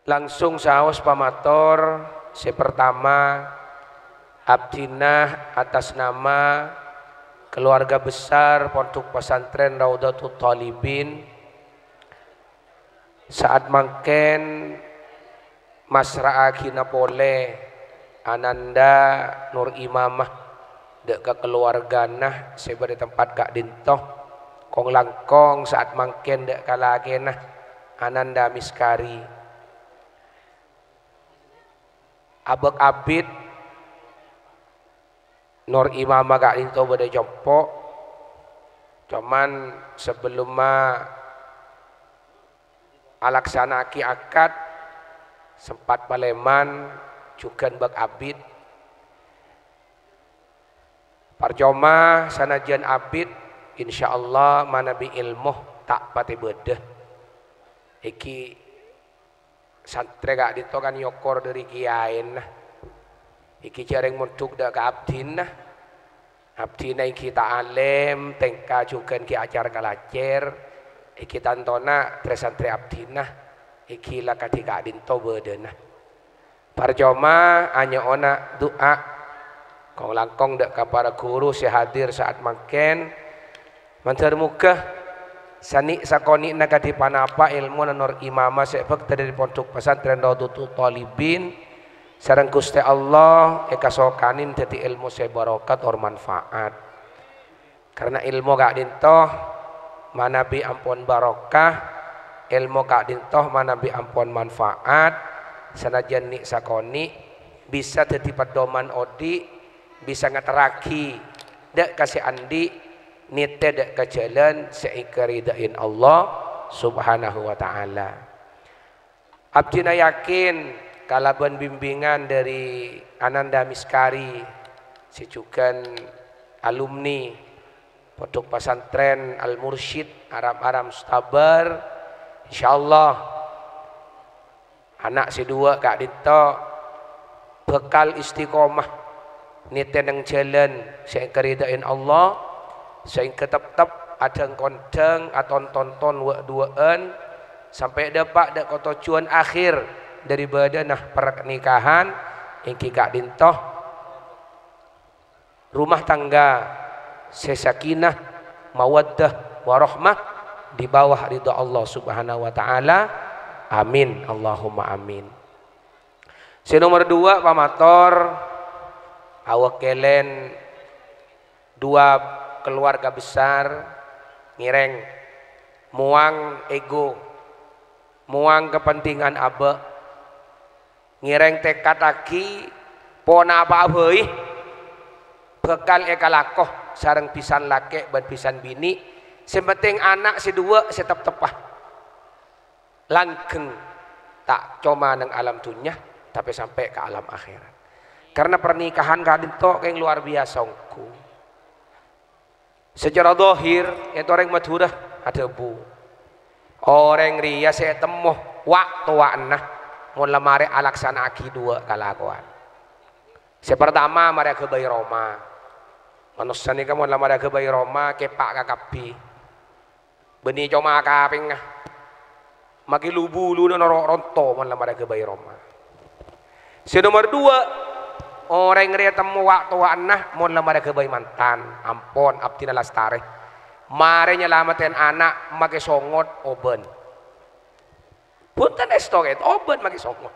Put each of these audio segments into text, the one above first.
Langsung saos pamator si pertama abdinah atas nama keluarga besar Pondok Pesantren Raudhatul Thalibin saat mangken masra akhina pole Ananda Nur Imamah dek ke keluargana sebari tempat kak dintoh kong langkong saat mangken dek kalagenah Ananda Miskari abek abid Nur Imamah kak dintoh bade jompo cuman sebelum alaksanaki akad sempat Paleman juga bak abid parjoma sanajan abid insyaallah manabi ilmu tak pati bedah iki santre gak dito kan yokor dari kiain iki jareng munduk dak ke abdinah abdinah iki ta'alem tengka juga ki acar kalacer iki tantona tresantri abdinah iki lakati gak dinto bedena parjoma anya ona doa kong langkong dak ka para guru si hadir saat mangken mantar muka sani sakoni naga di panapa ilmu Nur Imamah sebab dari Pondok Pesantren Raudhatul Thalibin sareng Gusti Allah eka sokanin dadi ilmu sebarokat or manfaat karena ilmu gak dintoh manabi ampun barokah ilmu gak dintoh manabi ampun manfaat sanajan ni sakoni bisa dadi pedoman odi bisa ngateraki dak kasih andi nite dak ke jalan seikaridain Allah subhanahu wa ta'ala abdina yakin kalaban bimbingan dari Ananda Miskari sejukan alumni Pondok Pesantren Al Mursyid Aram-Aram Stabar insyaallah anak si dua kak dito bekal istiqomah nite nang jalan seikaridain Allah sehingga tetap ada kondang atau tonton duaan sampai dapat dak tujuan akhir dari badanah pernikahan ingki kak dintoh rumah tangga sesakinah mawaddah warahmah di bawah ridha Allah subhanahu wa ta'ala amin Allahumma amin. Si nomor 2 pamator awak kelen dua keluarga besar ngireng muang ego muang kepentingan abe ngireng tekad aki pona apa abeuy bekal ekalakoh sareng pisan lake ban pisan bini sepenting anak si dua setep tepah langgeng tak cuma nang alam dunia tapi sampai ke alam akhirat karena pernikahan kadinto yang luar biasa ongku secara dohir itu orang madura ada bu orang ria saya temuh waktu wakna mau lemari alaksana aki dua kalakuan sepertama mereka bayi Roma manusia ini kamu lemari ke bayi Roma kepak kakapi benih cuma kaping maki lubu lu norok ronto mau lemari ke bayi Roma si nomor 2 orang ria temu waktu wakna mau lemari ke bayi mantan ampon abdina lastare mare nyelamatin anak make songot oben punten estoket oben make songot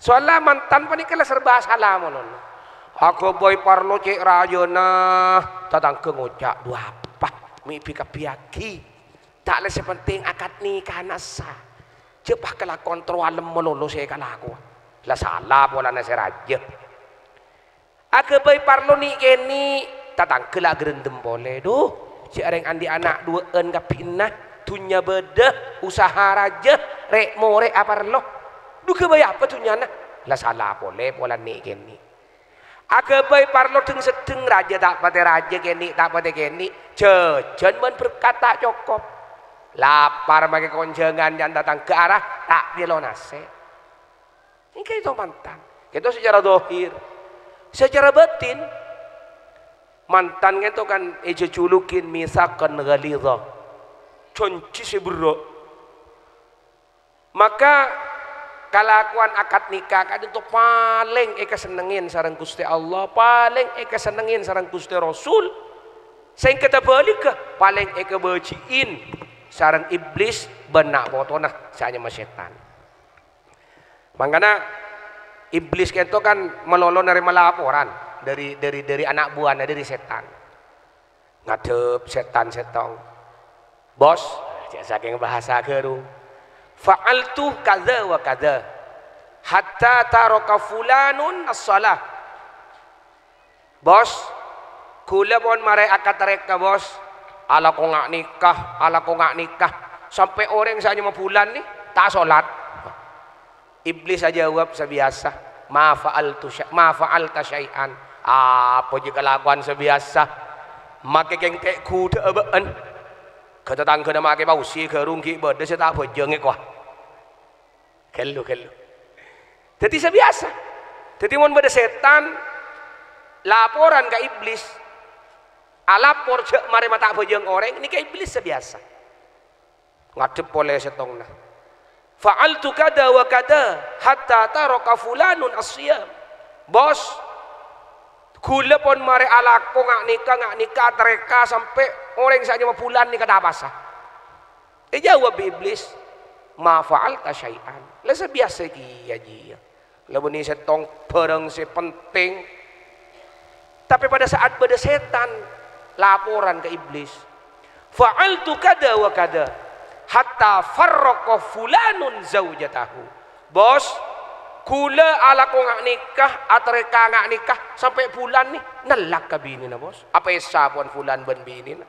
soalnya mantan panikala serba salah monon aku boy parlo cek rayona tatang kengocak dua apa mimpi kapiaki tak le sepenting akad nikah nasa cepah kala kontrol melolo saya kala aku lah salah pola nasi raja aku boy parlo ni keni tatang kela gerendem boleh duh si areng andi anak dua en kapinah tunya beda usaha raja rek more apa lo duke bay apa tunya nah lah salah boleh pola ni keni agabai parlo deng sedeng raja tak pate raja keni tak pate keni jajan men berkata cukup lapar bagi konjangan yang datang ke arah tak dilonase ini kayak itu mantan itu secara dohir secara batin mantan itu kan eja julukin misakan ghalidha conci sebro maka kalakuan akad nikah kadang itu paling senengin sareng Gusti Allah, paling senengin sareng Gusti Rasul. Sing kita balik ke paling beciin sareng iblis benak botona sanya mas setan. Makanya iblis itu kan melolo nerima laporan dari anak buahnya, dari setan. Ngadep setan setong. Bos, saking bahasa keru. Fa'altu kadza wa kadza hatta taraka fulanun as-shalah. Bos, kula pun mare akad reka bos. Ala ko ngak nikah, sampai orang saja mau bulan nih tak sholat. Iblis aja jawab sebiasa, ma fa'alta syai'an. Apa jika lakukan sebiasa? Make kengkek kuda abaan. Kata tangga nama ke bausi ke rungki berde saya tak bojeng kuah. Kelu. Jadi sebiasa. Jadi mun berde setan laporan ke iblis. Alapor cek mari mata bojeng orang ini ke iblis sebiasa. Ngadep oleh setongna. Fa'altu kada wa kada hatta taraka fulanun asyam. Bos, kula pun mari alako ngak nikah tereka sampai orang saja mau bulan ni kada apa sah. Jawab iblis, ma fa'alta syai'an. Lah sebiasa ki aja. Lah beni setong barang penting. Tapi pada saat beda setan laporan ke iblis, fa'altu kada wa kada hatta farraqa fulanun zaujatahu. Bos, kula ala ko ngak nikah atreka ngak nikah sampai bulan nih nelak ke bini na bos. Apa esa pun fulan ben bini na.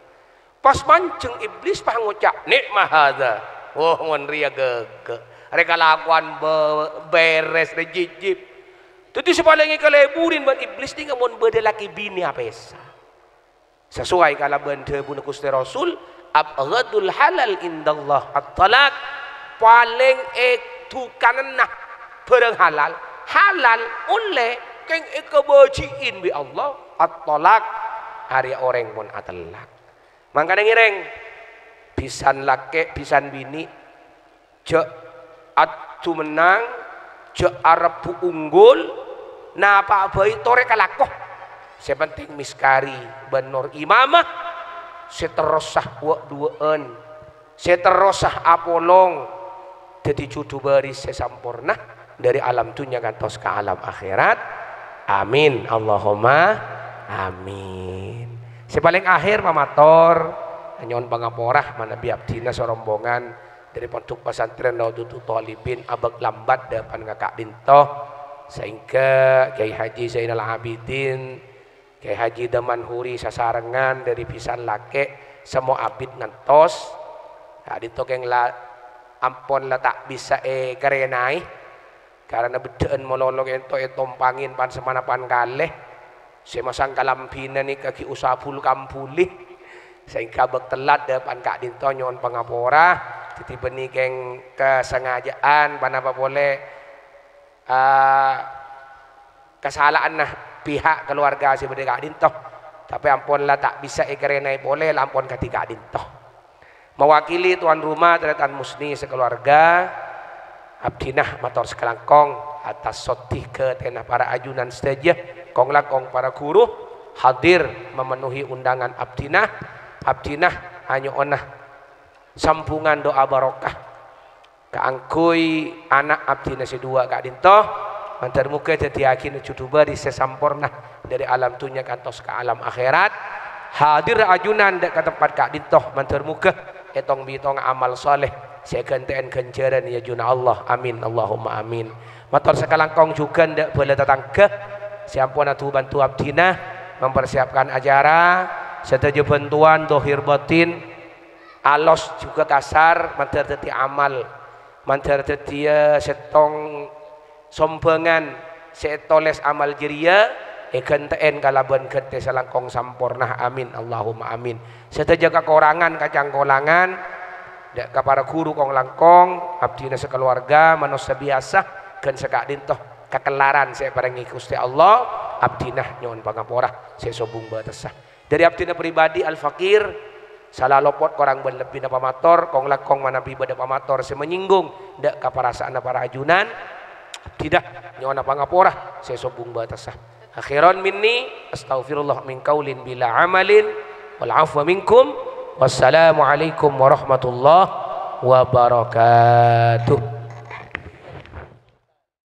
Pas mancing iblis pah ngucap nikmah hadza. Oh ngon ria gege. Reka lakuan beres de jijib. Jadi sepalingi kaleburin ban iblis ni ngamon bede laki bini apa esa. Sesuai kala bende bunuh Gusti Rasul abghadul halal indallah at-talaq. Paling tukanenah barang halal oleh keng kebeciin bi Allah at-talaq hari orang pun atalak. Makanya ngireng pisan lake pisan bini cek atu menang cek arep unggul napa bayi tore kalakoh sepenting miskari benor imamah seterosah wa duaan seterosah apolong jadi cudu baris sesampurna dari alam dunia kantos ke alam akhirat. Amin Allahumma amin. Sepaling akhir mamator nyon pangaporah manabi abdina sorombongan dari pondok pesantren Nahdlatul Thalibin abag lambat depan kakak dintoh sehingga Kiai Haji Zainal Abidin Kiai Haji Damanhuri sasarengan dari pisan lake semua abid ngantos dintoh keng la ampon la tak bisa karenai karena bedaan mololong ento tompangin pan semana pan kaleh semasang kalampina ni kaki usapul kampuli sehingga bek telat depan kak dinto nyon pangapora titiba ni keng kesengajaan panapa boleh kesalahan nah pihak keluarga si bede kak dinto tapi ampun lah tak bisa ikerenai boleh lampon kati kak dinto mewakili tuan rumah teratan musni sekeluarga abdinah mator sekelangkong atas sotih ke tenah para ajunan sedaja kong lakong para guru hadir memenuhi undangan abdinah hanya onah sambungan doa barokah keangkui anak abdinah sedua kak dinto mantar muka jadi yakin cuduba di sesampurna dari alam dunia kantos ke alam akhirat hadir ajunan dek ke tempat kak dinto mantar muka etong bitong amal soleh saya gantian kenjaran ya juna Allah amin Allahumma amin. Motor sekalangkong juga ndak boleh tetangga siampun atu bantu abdinah mempersiapkan acara setuju bantuan dohir batin alos juga kasar mantar teti amal mantar teti setong sombengan setoles amal jeria genten kalaban gente selangkong sampurna amin Allahumma amin. Setuju kekurangan kacang kolangan dak para guru kong langkong abdina sekeluarga manusia biasa kan sekak dintoh kekelaran saya parengi Gusti Allah abdinah nyon pangapora saya sobung batasah dari abdinah pribadi al fakir salah lopot korang berlebih na pamator kong langkong manabi bada pamator saya menyinggung dak kaparasaan para ajunan tidak nyona pangapora saya sobung batasah akhiran minni astaghfirullah min qaulin bila amalin wal afwa minkum wassalamu alaikum warahmatullahi wabarakatuh.